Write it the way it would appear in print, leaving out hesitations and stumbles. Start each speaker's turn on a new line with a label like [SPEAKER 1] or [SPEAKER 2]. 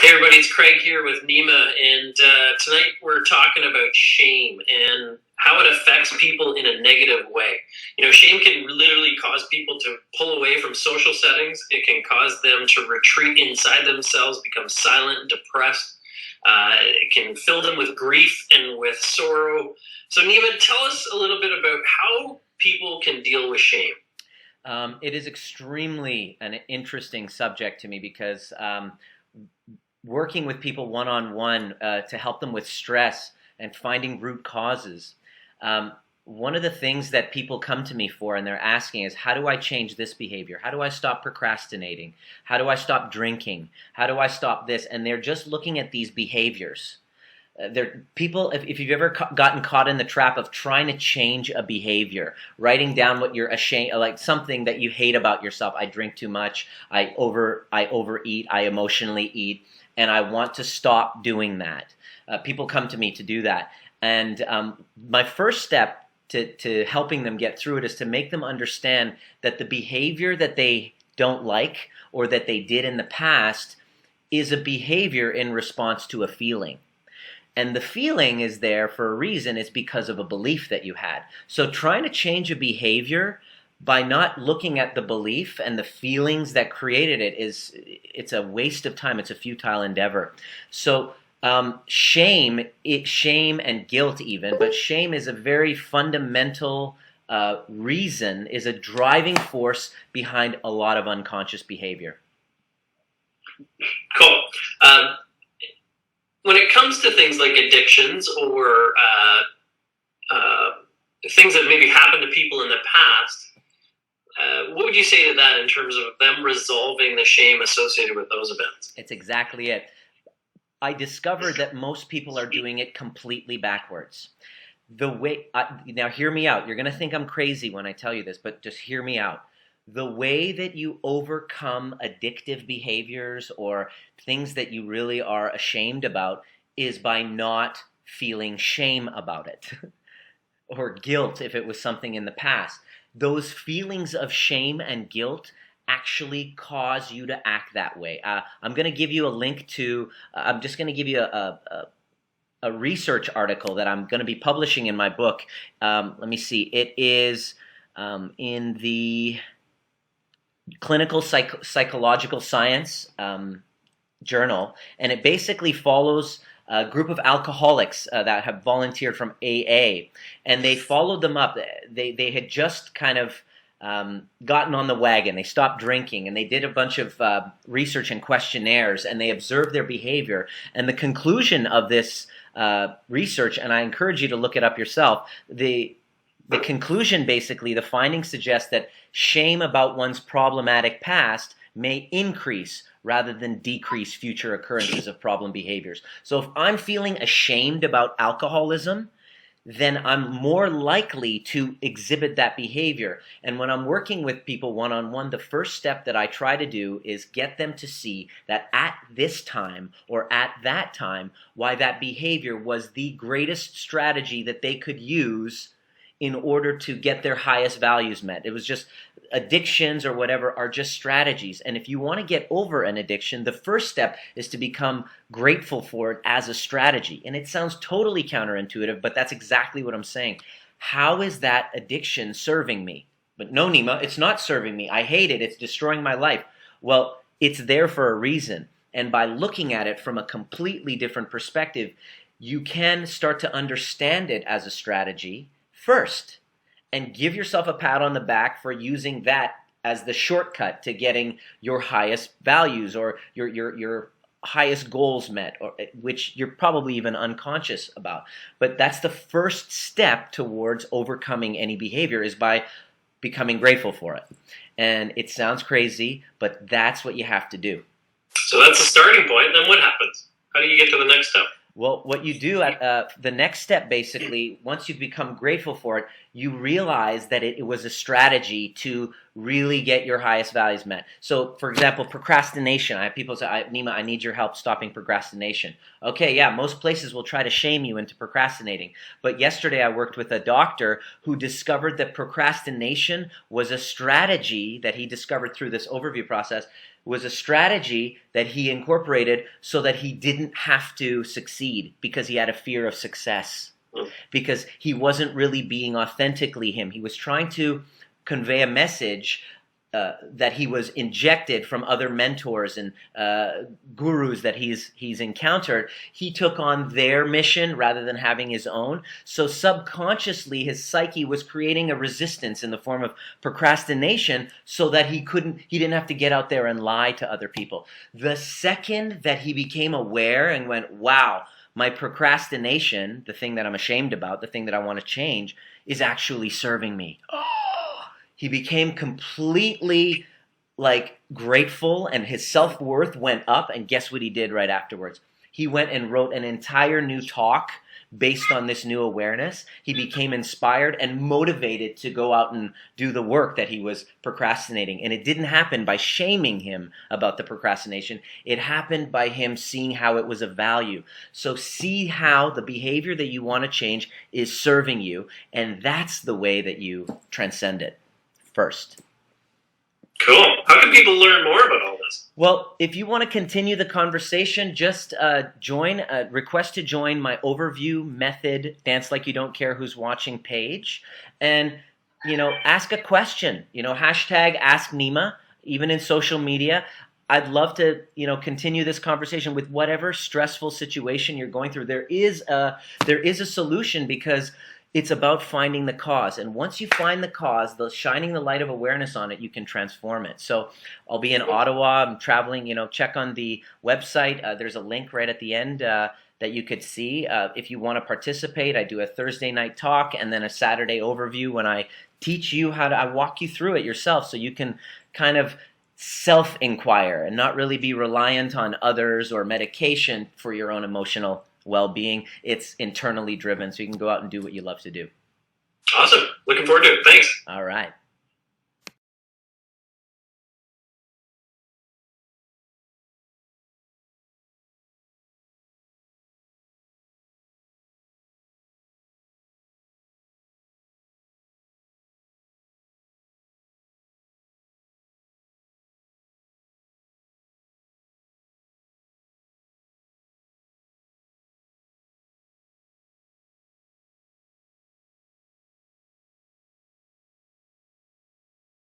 [SPEAKER 1] Hey everybody, it's Craig here with Nima, and tonight we're talking about shame and how it affects people in a negative way. You know, shame can literally cause people to pull away from social settings. It can cause them to retreat inside themselves, become silent and depressed. It can fill them with grief and with sorrow. So Nima, tell us a little bit about how people can deal with shame.
[SPEAKER 2] It is extremely an interesting subject to me because working with people one-on-one to help them with stress and finding root causes. One of the things that people come to me for and they're asking is, how do I change this behavior? How do I stop procrastinating? How do I stop drinking? How do I stop this? And they're just looking at these behaviors. People, if you've ever gotten caught in the trap of trying to change a behavior, writing down what you're ashamed, like something that you hate about yourself. I drink too much. I overeat. I emotionally eat, and I want to stop doing that. People come to me to do that, and my first step to helping them get through it is to make them understand that the behavior that they don't like or that they did in the past is a behavior in response to a feeling. And the feeling is there for a reason. It's because of a belief that you had. So trying to change a behavior by not looking at the belief and the feelings that created it's a waste of time. It's a futile endeavor. So shame and guilt even, but shame is a very fundamental reason, is a driving force behind a lot of unconscious behavior.
[SPEAKER 1] Cool. When it comes to things like addictions or things that maybe happened to people in the past, what would you say to that in terms of them resolving the shame associated with those events?
[SPEAKER 2] It's exactly it. I discovered that most people are doing it completely backwards. Now hear me out. You're going to think I'm crazy when I tell you this, but just hear me out. The way that you overcome addictive behaviors or things that you really are ashamed about is by not feeling shame about it or guilt if it was something in the past. Those feelings of shame and guilt actually cause you to act that way. I'm going to give you a link to, I'm just going to give you a research article that I'm going to be publishing in my book. Let me see. It is in the Clinical Psychological Science journal, and it basically follows a group of alcoholics that have volunteered from AA, and they followed them up. They had just kind of gotten on the wagon. They stopped drinking, and they did a bunch of research and questionnaires, and they observed their behavior. And the conclusion of this research, and I encourage you to look it up yourself, the conclusion, basically, the findings suggest that shame about one's problematic past may increase rather than decrease future occurrences of problem behaviors. So if I'm feeling ashamed about alcoholism, then I'm more likely to exhibit that behavior. And when I'm working with people one-on-one, the first step that I try to do is get them to see that at this time or at that time, why that behavior was the greatest strategy that they could use in order to get their highest values met. It was just addictions or whatever are just strategies. And if you want to get over an addiction, the first step is to become grateful for it as a strategy. And it sounds totally counterintuitive, but that's exactly what I'm saying. How is that addiction serving me? But no, Nima, it's not serving me. I hate it. It's destroying my life. Well, it's there for a reason. And by looking at it from a completely different perspective, you can start to understand it as a strategy first, and give yourself a pat on the back for using that as the shortcut to getting your highest values or your highest goals met, or which you're probably even unconscious about. But that's the first step towards overcoming any behavior, is by becoming grateful for it. And it sounds crazy, but that's what you have to do.
[SPEAKER 1] So that's the starting point. Then what happens? How do you get to the next step?
[SPEAKER 2] Well, what you do at the next step, basically, once you've become grateful for it, you realize that it was a strategy to really get your highest values met. So, for example, procrastination. I have people say, Nima, I need your help stopping procrastination. Okay, yeah, most places will try to shame you into procrastinating. But yesterday I worked with a doctor who discovered that procrastination was a strategy that he discovered through this overview process was a strategy that he incorporated so that he didn't have to succeed because he had a fear of success, because he wasn't really being authentically him. He was trying to convey a message that he was injected from other mentors and gurus that he's encountered. He took on their mission rather than having his own. So subconsciously, his psyche was creating a resistance in the form of procrastination so that he didn't have to get out there and lie to other people. The second that he became aware and went, wow, my procrastination, the thing that I'm ashamed about, the thing that I want to change, is actually serving me. He became completely grateful, and his self-worth went up, and guess what he did right afterwards? He went and wrote an entire new talk based on this new awareness. He became inspired and motivated to go out and do the work that he was procrastinating. And it didn't happen by shaming him about the procrastination. It happened by him seeing how it was of value. So see how the behavior that you want to change is serving you, and that's the way that you transcend it. First.
[SPEAKER 1] Cool. How can people learn more about all this?
[SPEAKER 2] Well, if you want to continue the conversation, just request to join my overview method, Dance Like You Don't Care Who's Watching page, and, ask a question, hashtag Ask Nima, even in social media. I'd love to, continue this conversation with whatever stressful situation you're going through. There is a solution, because it's about finding the cause. And once you find the cause, shining the light of awareness on it, you can transform it. So I'll be in Ottawa. I'm traveling, check on the website. There's a link right at the end that you could see. If you want to participate, I do a Thursday night talk and then a Saturday overview when I teach you I walk you through it yourself so you can kind of self-inquire and not really be reliant on others or medication for your own emotional well-being. It's internally driven, so you can go out and do what you love to do.
[SPEAKER 1] Awesome. Looking forward to it. Thanks.
[SPEAKER 2] All right.